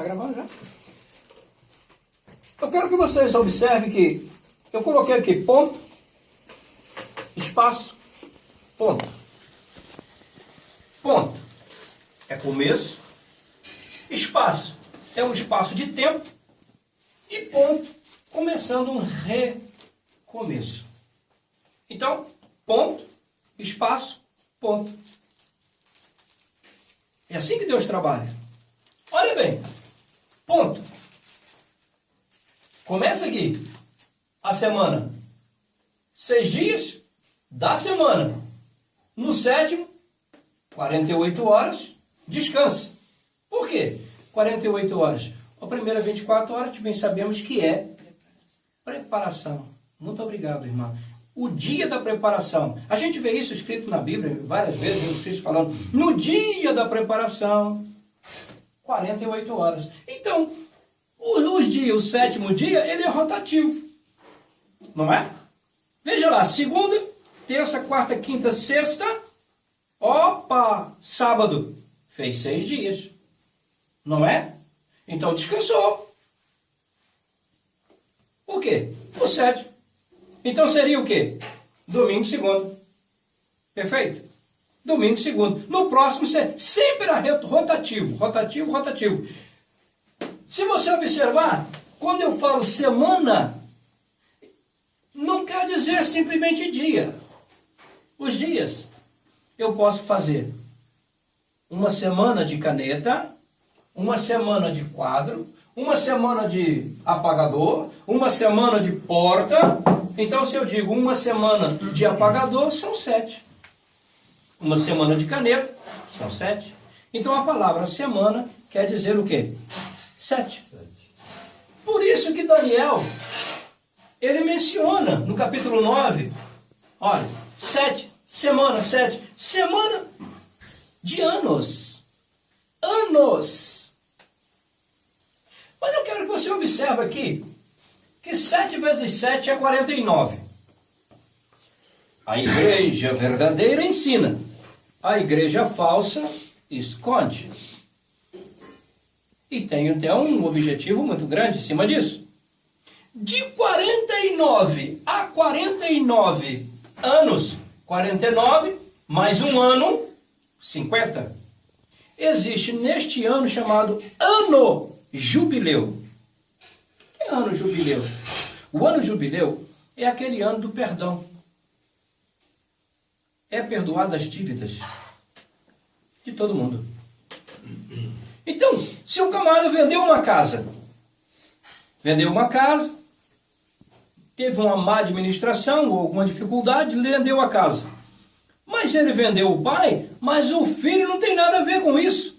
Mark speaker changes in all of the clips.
Speaker 1: gravando já? Eu quero que vocês observem que eu coloquei aqui ponto, espaço, ponto. Ponto é começo, espaço é um espaço de tempo e ponto começando um recomeço. Então, ponto, espaço, ponto. É assim que Deus trabalha. Olha bem, ponto. Começa aqui a semana, 6 dias da semana. No 7º, 48 horas, descansa. Por quê? 48 horas. A primeira 24 horas, bem sabemos que é preparação. Muito obrigado, irmã. O dia da preparação. A gente vê isso escrito na Bíblia várias vezes, Jesus Cristo falando, no dia da preparação, 48 horas. Então, os dias, o 7º dia, ele é rotativo. Não é? Veja lá, segunda, terça, quarta, quinta, sexta. Opa! Sábado. Fez 6 dias. Não é? Então descansou. O quê? O 7º. Então seria o quê? Domingo, segunda. Perfeito? Domingo, segunda. No próximo, sempre era rotativo. Rotativo, rotativo. Se você observar, quando eu falo semana, não quer dizer simplesmente dia. Os dias. Eu posso fazer uma semana de caneta, uma semana de quadro, uma semana de apagador, uma semana de porta. Então, se eu digo uma semana de apagador, são 7. Uma semana de caneta, são 7. Então, a palavra semana quer dizer o quê? 7. Por isso que Daniel, ele menciona no capítulo 9, olha, 7. Semana 7. Semana de anos. Anos. Mas eu quero que você observe aqui que 7 vezes 7 é 49. A igreja verdadeira ensina. A igreja falsa esconde. E tem até um objetivo muito grande em cima disso. De 49 a 49 anos, 49 mais um ano, 50. Existe neste ano chamado ano jubileu. O que é ano jubileu? O ano jubileu é aquele ano do perdão. É perdoar as dívidas de todo mundo. Então, se um camarada vendeu uma casa, teve uma má administração ou alguma dificuldade, vendeu a casa. Mas ele vendeu o pai, mas o filho não tem nada a ver com isso.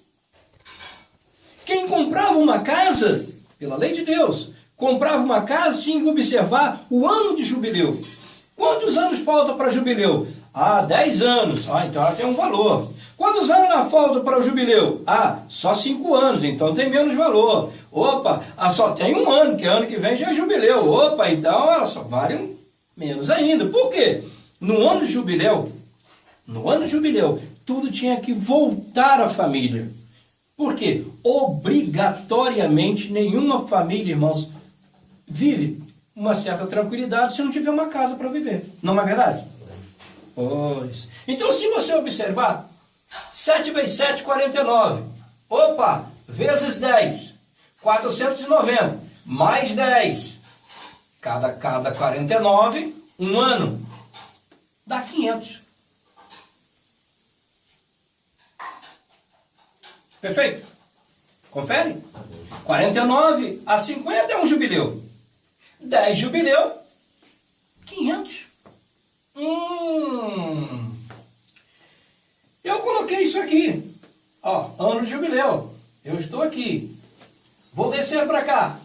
Speaker 1: Quem comprava uma casa, pela lei de Deus, comprava uma casa, tinha que observar o ano de jubileu. Quantos anos falta para jubileu? 10 anos. Então ela tem um valor. Quantos anos falta para o jubileu? Só 5 anos, então tem menos valor. Opa, só tem um ano, que ano que vem já é jubileu. Opa, então ela só vale menos ainda. Por quê? No ano jubileu, tudo tinha que voltar à família. Por quê? Obrigatoriamente, nenhuma família, irmãos, vive uma certa tranquilidade se não tiver uma casa para viver. Não é verdade? Pois. Então, se você observar, 7 vezes 7, 49. Opa, vezes 10, 490. Mais 10. Cada 49, um ano. Dá 500. Perfeito? Confere? 49 a 50 é um jubileu. 10 jubileu, 500. Eu coloquei isso aqui. Ano de jubileu. Eu estou aqui. Vou descer para cá.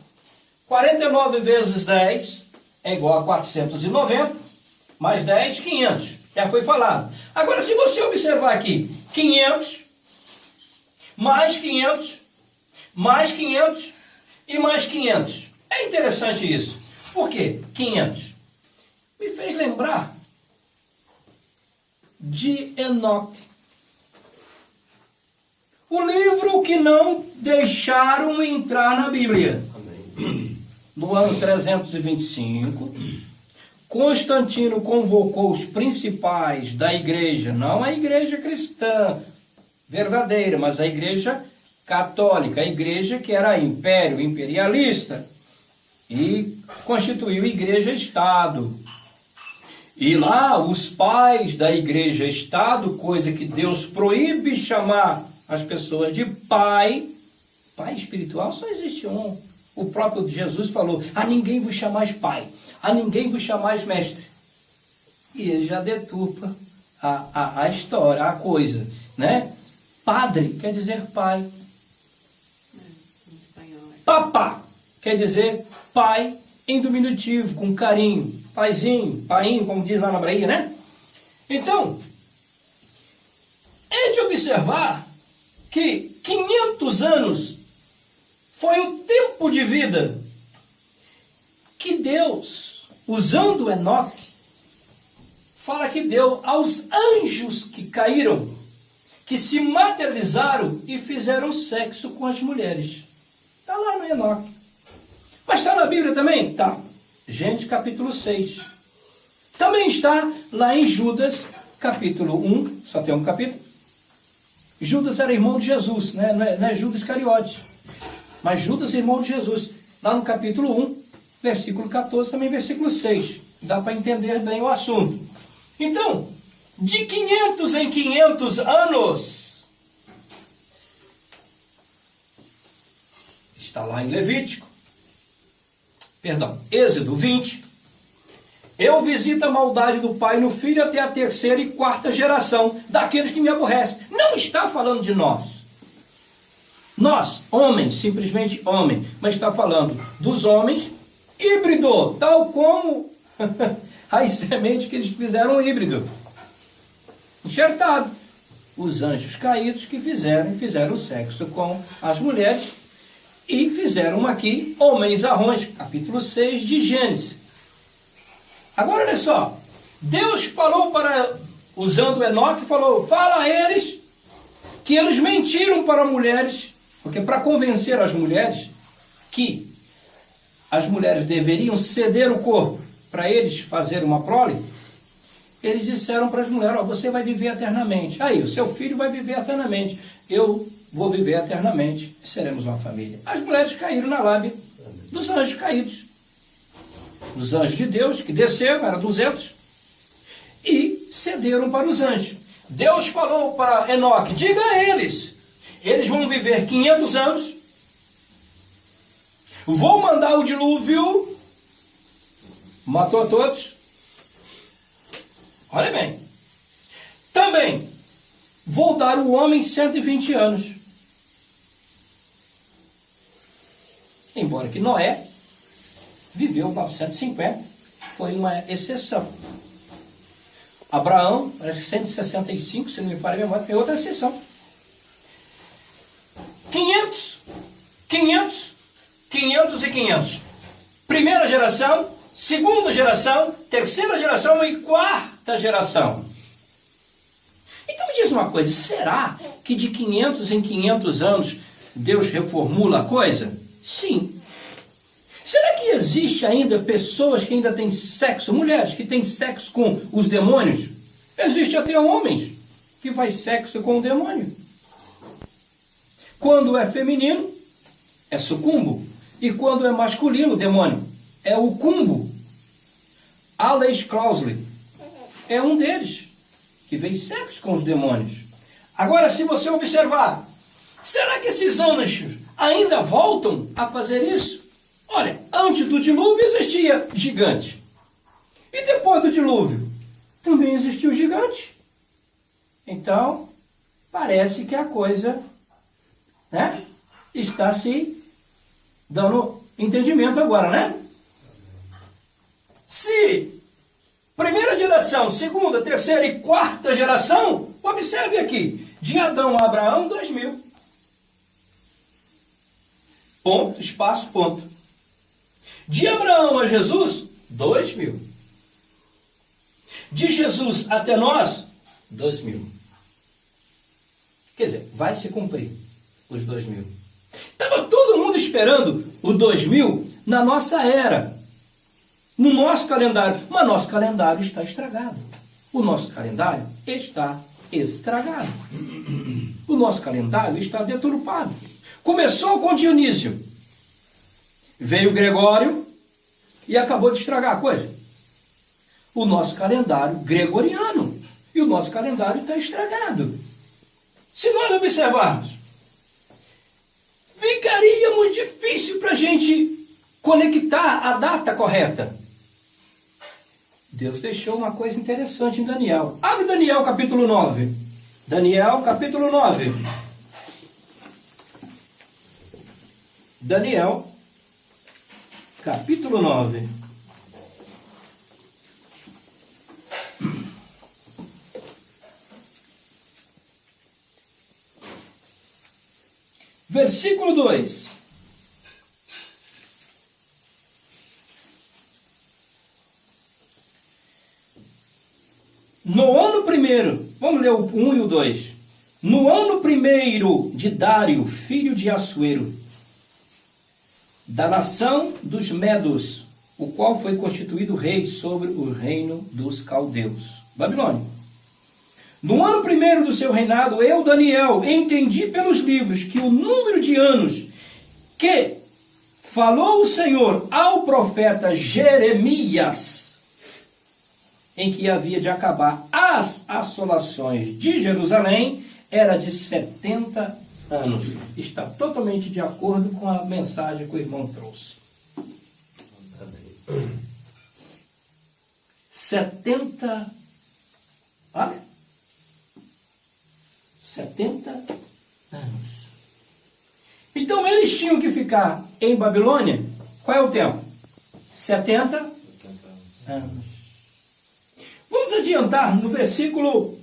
Speaker 1: 49 vezes 10 é igual a 490. Mais 10, 500. Já foi falado. Agora, se você observar aqui, 500, mais 500, mais 500 e mais 500. É interessante isso. Por quê? 500. Me fez lembrar de Enoque. O livro que não deixaram entrar na Bíblia.
Speaker 2: Amém.
Speaker 1: No ano 325, Constantino convocou os principais da igreja, não a igreja cristã verdadeira, mas a igreja católica, a igreja que era império, imperialista, e constituiu igreja-estado. E lá os pais da igreja-estado, coisa que Deus proíbe chamar as pessoas de pai, pai espiritual só existe um. O próprio Jesus falou: a ninguém vos chamais pai, a ninguém vos chamais mestre. E ele já deturpa a história, a coisa, né? Padre quer dizer pai. Papá quer dizer pai em diminutivo, com carinho. Paizinho, painho, como diz lá na Bahia, né? Então, é de observar que 500 anos foi o tempo de vida que Deus, usando Enoque, fala que deu aos anjos que caíram, que se materializaram e fizeram sexo com as mulheres. Está lá no Enoque. Mas está na Bíblia também? Está. Gênesis capítulo 6. Também está lá em Judas capítulo 1, só tem um capítulo. Judas era irmão de Jesus, né? Não é Judas Iscariote, mas Judas irmão de Jesus. Lá no capítulo 1, versículo 14, também versículo 6. Dá para entender bem o assunto. Então, de 500 em 500 anos, está lá em Êxodo 20, eu visito a maldade do pai no filho até a terceira e quarta geração daqueles que me aborrecem. Não está falando de nós. Nós, homens, simplesmente homem, mas está falando dos homens híbrido, tal como as sementes que eles fizeram híbrido, enxertado. Os anjos caídos que fizeram sexo com as mulheres e fizeram aqui homens arrões, capítulo 6 de Gênesis. Agora olha só, Deus falou usando Enoque, fala a eles que eles mentiram para mulheres, porque para convencer as mulheres que as mulheres deveriam ceder o corpo para eles fazerem uma prole, eles disseram para as mulheres: ó, você vai viver eternamente, aí o seu filho vai viver eternamente, eu vou viver eternamente e seremos uma família. As mulheres caíram na lábia dos anjos caídos, dos anjos de Deus que desceram, eram 200, e cederam para os anjos. Deus falou para Enoque: diga a eles vão viver 500 anos, vou mandar o dilúvio, matou todos. Olha bem, também vou dar o homem 120 anos. Embora que Noé viveu 950, foi uma exceção. Abraão, parece 165, se não me falha a memória, é outra exceção. 500 e 500. Primeira geração, segunda geração, terceira geração e quarta geração. Então me diz uma coisa, será que de 500 em 500 anos Deus reformula a coisa? Sim. Será que existe ainda pessoas que ainda têm sexo, mulheres que têm sexo com os demônios? Existe até homens que faz sexo com o demônio. Quando é feminino, é sucumbo. E quando é masculino, demônio, é o cumbo. Alex Crowley é um deles, que fez sexo com os demônios. Agora, se você observar, será que esses anjos ainda voltam a fazer isso? Olha, antes do dilúvio existia gigante. E depois do dilúvio, também existiu gigante. Então, parece que a coisa, né, está se dando entendimento agora, né? Se primeira geração, segunda, terceira e quarta geração, observe aqui, de Adão a Abraão, 2000. Ponto, espaço, ponto. De Abraão a Jesus, 2000. De Jesus até nós, 2000. Quer dizer, vai se cumprir. os 2000. Estava todo mundo esperando o 2000 na nossa era, no nosso calendário. Mas nosso calendário está estragado. O nosso calendário está estragado. O nosso calendário está deturpado. Começou com Dionísio, veio Gregório e acabou de estragar a coisa. O nosso calendário gregoriano. E o nosso calendário está estragado. Se nós observarmos, ficaria muito difícil para a gente conectar a data correta. Deus deixou uma coisa interessante em Daniel. Abre Daniel capítulo 9. Daniel capítulo 9. Daniel capítulo 9. Versículo 2. No ano primeiro, vamos ler o 1 e o 2. No ano primeiro de Dário, filho de Assuero, da nação dos Medos, o qual foi constituído rei sobre o reino dos caldeus. Babilônia. No ano primeiro do seu reinado, eu, Daniel, entendi pelos livros que o número de anos que falou o Senhor ao profeta Jeremias, em que havia de acabar as assolações de Jerusalém, era de 70 anos. Está totalmente de acordo com a mensagem que o irmão trouxe. 70, olha, 70 anos. Então eles tinham que ficar em Babilônia, qual é o tempo? 70 anos. Vamos adiantar no versículo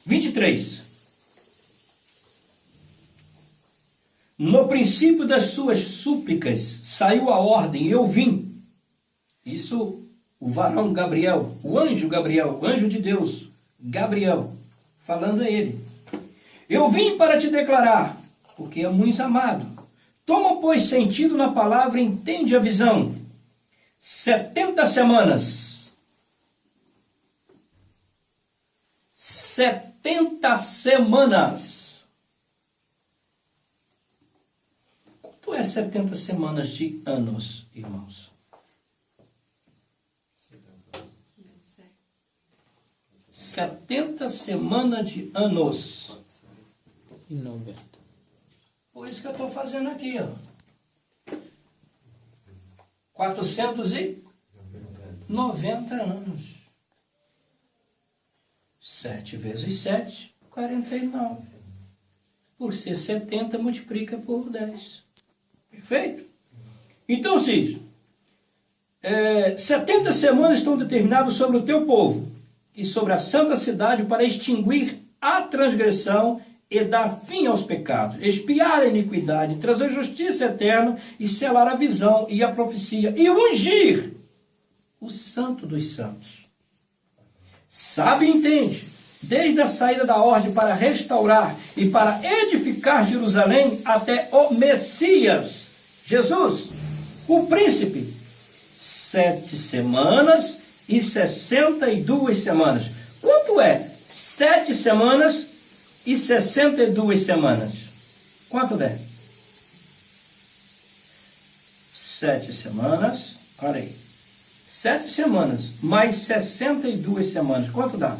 Speaker 1: 23. No princípio das suas súplicas saiu a ordem, eu vim. Isso, o varão Gabriel, o anjo Gabriel, o anjo de Deus, Gabriel, falando a ele. Eu vim para te declarar, porque é muito amado. Toma, pois, sentido na palavra, entende a visão. 70 semanas. 70 semanas. Quanto é 70 semanas de anos, irmãos? 70 semanas de anos.
Speaker 2: E 90.
Speaker 1: Por isso que eu estou fazendo aqui, ó. 490 anos. 7 vezes 7, 49. Por ser 70, multiplica por 10. Perfeito? Então, Cis, 70 semanas estão determinadas sobre o teu povo e sobre a santa cidade para extinguir a transgressão e dar fim aos pecados, expiar a iniquidade, trazer justiça eterna e selar a visão e a profecia e ungir o santo dos santos. Sabe e entende, desde a saída da ordem para restaurar e para edificar Jerusalém até o Messias, Jesus, o príncipe, 7 semanas e 62 semanas. Quanto é 7 semanas e 62 semanas? Quanto é? 7 semanas, olha aí. 7 semanas mais 62 semanas. Quanto dá?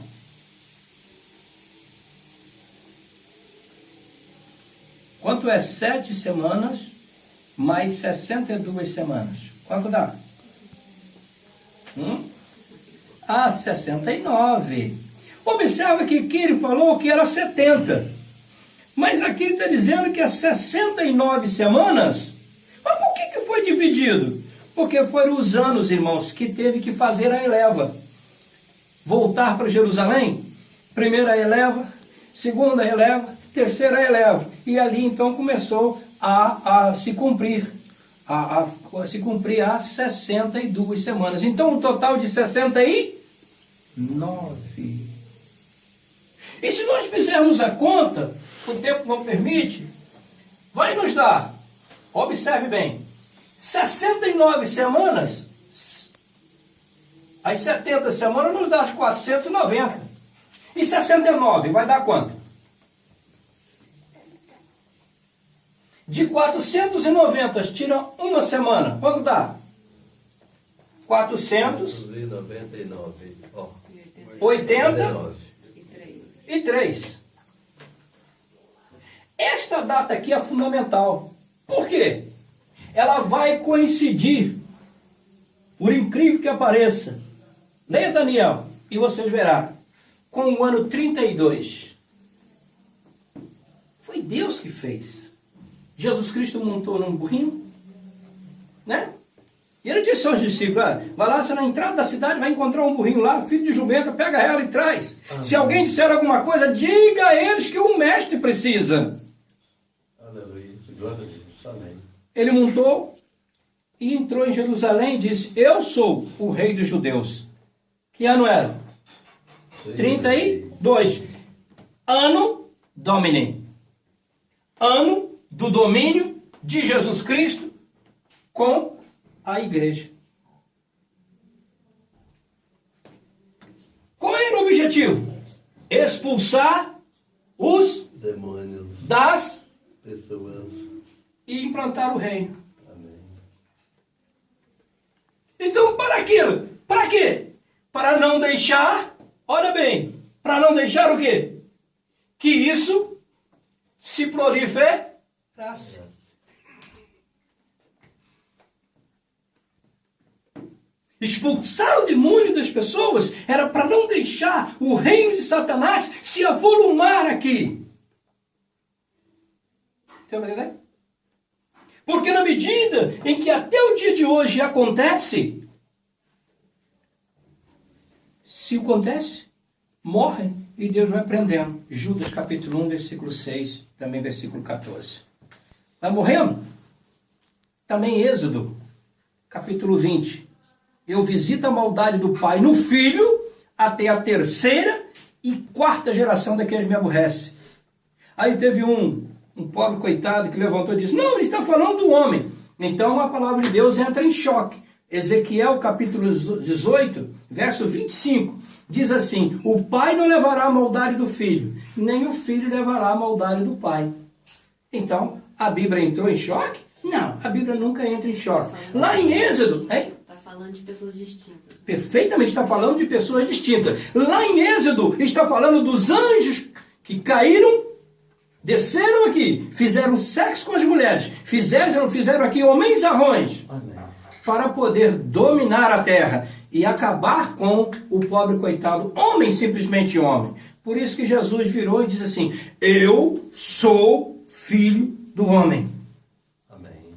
Speaker 1: Quanto é 7 semanas mais 62 semanas? Quanto dá? 69. Observa que aqui ele falou que era 70. Mas aqui ele está dizendo que é 69 semanas. Mas por que foi dividido? Porque foram os anos, irmãos, que teve que fazer a eleva. Voltar para Jerusalém. Primeira eleva, segunda eleva, terceira eleva. E ali então começou a se cumprir. Se cumprir as 62 semanas. Então um total de 69. E se nós fizermos a conta, o tempo não permite, vai nos dar, observe bem, 69 semanas, as 70 semanas nos dá as 490. E 69 vai dar quanto? De 490 tira uma semana, quanto dá? 499. 83. Esta data aqui é fundamental. Por quê? Ela vai coincidir, por incrível que pareça, leia Daniel e vocês verão, com o ano 32. Foi Deus que fez. Jesus Cristo montou num burrinho, né? E ele disse aos discípulos, vai lá, você na entrada da cidade vai encontrar um burrinho lá, filho de jumenta, pega ela e traz. Amém. Se alguém disser alguma coisa, diga a eles que o mestre precisa. Aleluia, glória a Deus. Amém. Ele montou e entrou em Jerusalém e disse, eu sou o rei dos judeus. Que ano era? 32. Ano Domini. Ano do domínio de Jesus Cristo com a igreja. Qual era o objetivo? Expulsar os demônios das pessoas e implantar o reino. Amém. Então, para aquilo? Para quê? Para não deixar, olha bem, para não deixar o quê? Que isso se proliferasse. Expulsar o demônio das pessoas era para não deixar o reino de Satanás se avolumar aqui. Tem uma ideia? Porque na medida em que até o dia de hoje acontece, se acontece, morrem e Deus vai prendendo. Judas capítulo 1, versículo 6, também versículo 14. Vai morrendo? Também Êxodo, capítulo 20. Eu visito a maldade do pai no filho até a 3ª e 4ª geração daqueles que me aborrecem. Aí teve um pobre coitado que levantou e disse, não, ele está falando do homem. Então a palavra de Deus entra em choque. Ezequiel capítulo 18, verso 25, diz assim, o pai não levará a maldade do filho, nem o filho levará a maldade do pai. Então, a Bíblia entrou em choque? Não, a Bíblia nunca entra em choque. Lá em Êxodo...
Speaker 3: falando de pessoas distintas.
Speaker 1: Perfeitamente, está falando de pessoas distintas. Lá em Êxodo, está falando dos anjos que caíram, desceram aqui, fizeram sexo com as mulheres, fizeram aqui homens-arrões, para poder dominar a terra e acabar com o pobre coitado, homem, simplesmente homem. Por isso que Jesus virou e disse assim, eu sou filho do homem.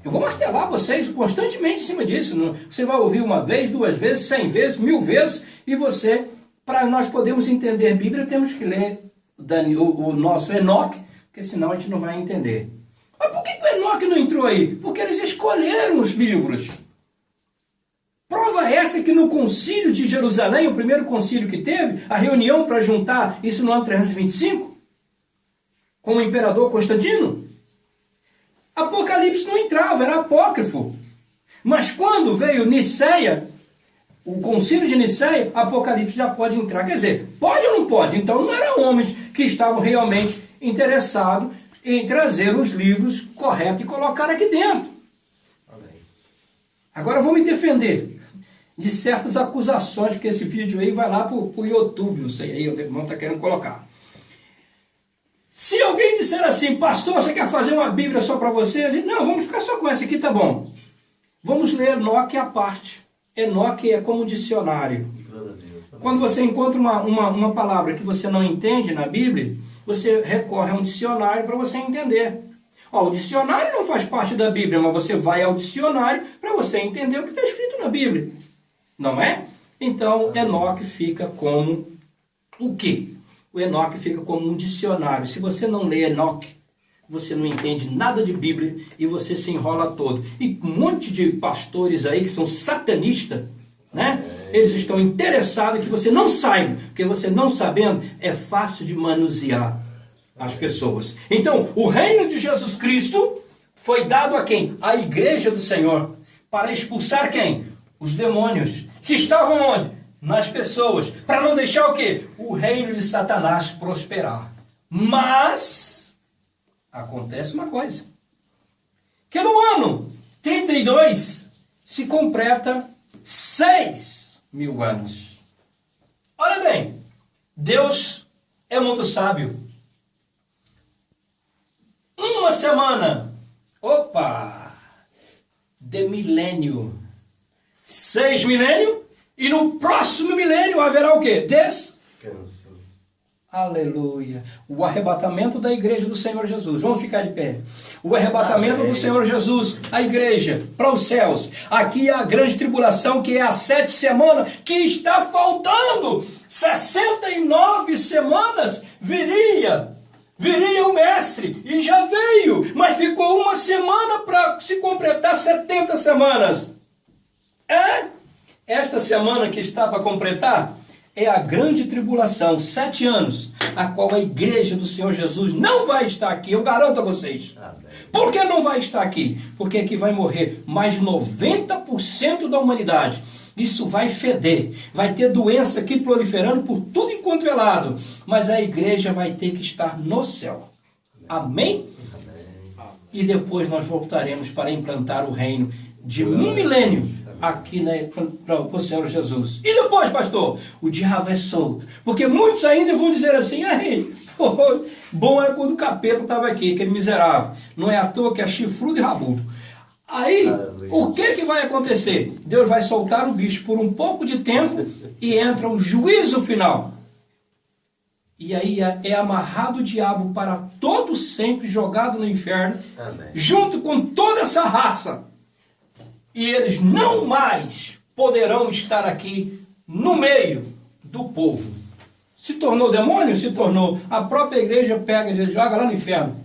Speaker 1: Eu vou martelar vocês constantemente em cima disso. Você vai ouvir uma vez, 2 vezes, 100 vezes, 1000 vezes. E você, para nós podermos entender a Bíblia, temos que ler o nosso Enoque, porque senão a gente não vai entender. Mas por que o Enoque não entrou aí? Porque eles escolheram os livros. Prova essa que no concílio de Jerusalém, o primeiro concílio que teve, a reunião para juntar isso no ano 325, com o imperador Constantino, Apocalipse não entrava, era apócrifo. Mas quando veio Niceia, o concílio de Niceia, Apocalipse já pode entrar. Quer dizer, pode ou não pode? Então não eram homens que estavam realmente interessados em trazer os livros corretos e colocar aqui dentro. Amém. Agora vou me defender de certas acusações, porque esse vídeo aí vai lá para o YouTube, não sei, aí o irmão está querendo colocar. Se alguém disser assim, pastor, você quer fazer uma Bíblia só para você? Eu digo, não, vamos ficar só com essa aqui, tá bom. Vamos ler Enoque à parte. Enoque é como um dicionário. Quando você encontra uma palavra que você não entende na Bíblia, você recorre a um dicionário para você entender. O dicionário não faz parte da Bíblia, mas você vai ao dicionário para você entender o que está escrito na Bíblia. Não é? Então, Enoque fica como o quê? O Enoque fica como um dicionário. Se você não lê Enoque, você não entende nada de Bíblia e você se enrola todo. E um monte de pastores aí que são satanistas, né? Eles estão interessados em que você não saiba, porque você não sabendo é fácil de manusear. as pessoas. Então, o reino de Jesus Cristo foi dado a quem? A igreja do Senhor. Para expulsar quem? Os demônios. Que estavam onde? Nas pessoas. Para não deixar o quê? O reino de Satanás prosperar. Mas, acontece uma coisa. Que no ano 32 se completa 6.000 anos. Olha bem, Deus é muito sábio. Uma semana, de milênio, 6 milênios, e no próximo milênio haverá o quê? Aleluia. O arrebatamento da igreja do Senhor Jesus. Vamos ficar de pé. O arrebatamento do Senhor Jesus, a igreja, para os céus. Aqui é a grande tribulação, que é a 7 semanas, que está faltando. 69 semanas viria o mestre, e já veio, mas ficou uma semana para se completar 70 semanas. Esta semana que está para completar é a grande tribulação, 7 anos, a qual a igreja do Senhor Jesus não vai estar aqui, eu garanto a vocês. Por que não vai estar aqui? Porque aqui vai morrer mais de 90% da humanidade. Isso vai feder, vai ter doença aqui proliferando por tudo enquanto é lado, mas a igreja vai ter que estar no céu. Amém? E depois nós voltaremos para implantar o reino de 1 milênio aqui para o Senhor Jesus. E depois, pastor, o diabo é solto. Porque muitos ainda vão dizer assim, bom é quando o capeta estava aqui, aquele miserável. Não é à toa que é chifrudo e rabudo. Aí, o que vai acontecer? Deus vai soltar o bicho por um pouco de tempo e entra o juízo final. E aí é amarrado o diabo para todo sempre, jogado no inferno, junto com toda essa raça. E eles não mais poderão estar aqui no meio do povo. Se tornou demônio? Se tornou. A própria igreja pega e joga lá no inferno.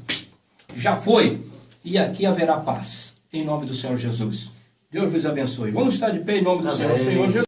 Speaker 1: Já foi. E aqui haverá paz. Em nome do Senhor Jesus. Deus vos abençoe. Vamos estar de pé em nome do Senhor Jesus.